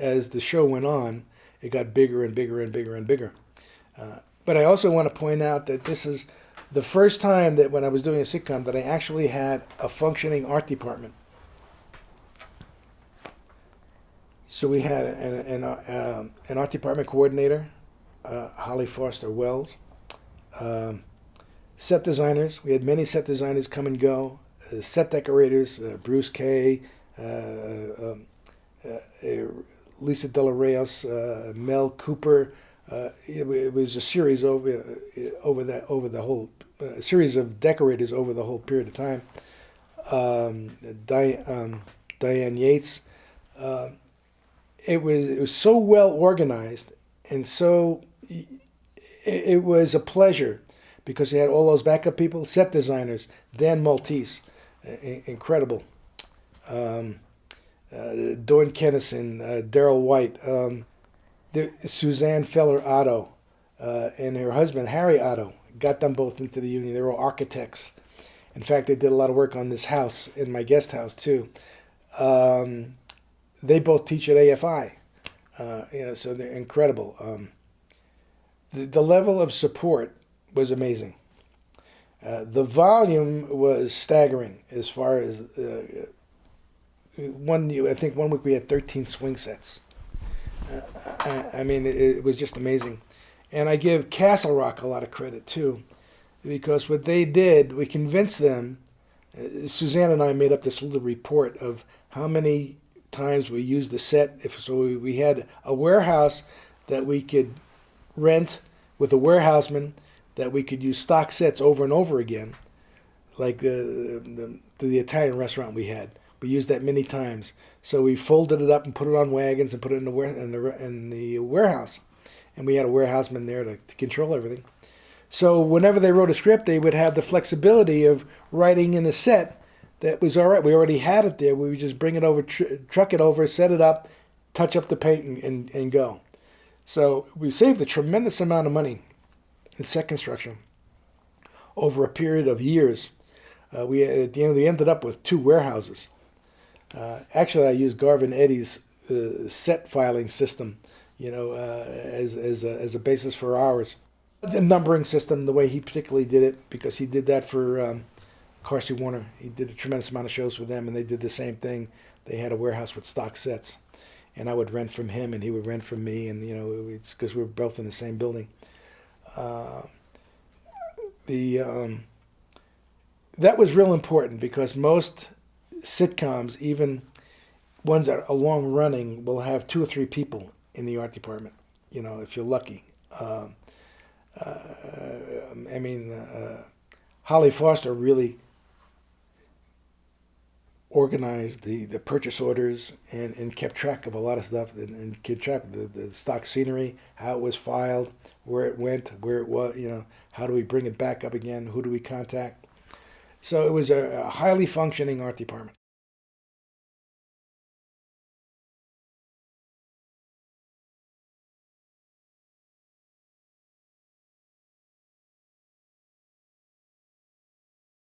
as the show went on, it got bigger and bigger and bigger and bigger. But I also want to point out that this is the first time that when I was doing a sitcom that I actually had a functioning art department. So we had an art department coordinator, Holly Foster Wells, set designers. We had many set designers come and go. Set decorators, Bruce Kay, Lisa De La Reyes, Mel Cooper. It was a series over the whole series of decorators over the whole period of time. Diane Yates. It was so well organized, and so it was a pleasure because you had all those backup people, set designers, Dan Maltese, incredible. Dawn Kennison, Daryl White, Suzanne Feller Otto, and her husband Harry Otto got them both into the union. They were all architects. In fact, they did a lot of work on this house, in my guest house too. They both teach at AFI, so they're incredible. The level of support was amazing. The volume was staggering as far as I think one week we had 13 swing sets. I mean, it was just amazing. And I give Castle Rock a lot of credit too, because what they did, we convinced them. Suzanne and I made up this little report of how many times we used the set. We had a warehouse that we could rent with a warehouseman, that we could use stock sets over and over again, like the Italian restaurant we had. We used that many times. So we folded it up and put it on wagons and put it in the warehouse. And we had a warehouseman there to control everything. So whenever they wrote a script, they would have the flexibility of writing in the set that was all right. We already had it there. We would just bring it over, truck it over, set it up, touch up the paint, and go. So we saved a tremendous amount of money in set construction over a period of years. We ended up with 2 warehouses. Actually, I used Garvin Eddy's set filing system, as a basis for ours. The numbering system, the way he particularly did it, because he did that for Carsey Warner. He did a tremendous amount of shows for them, and they did the same thing. They had a warehouse with stock sets, and I would rent from him, and he would rent from me, and it's because we were both in the same building. That was real important because most sitcoms, even ones that are long running, will have 2 or 3 people in the art department. If you're lucky. Holly Foster really organized the purchase orders and kept track of a lot of stuff and kept track of the stock scenery, how it was filed, where it went, where it was, how do we bring it back up again, who do we contact. So it was a highly functioning art department.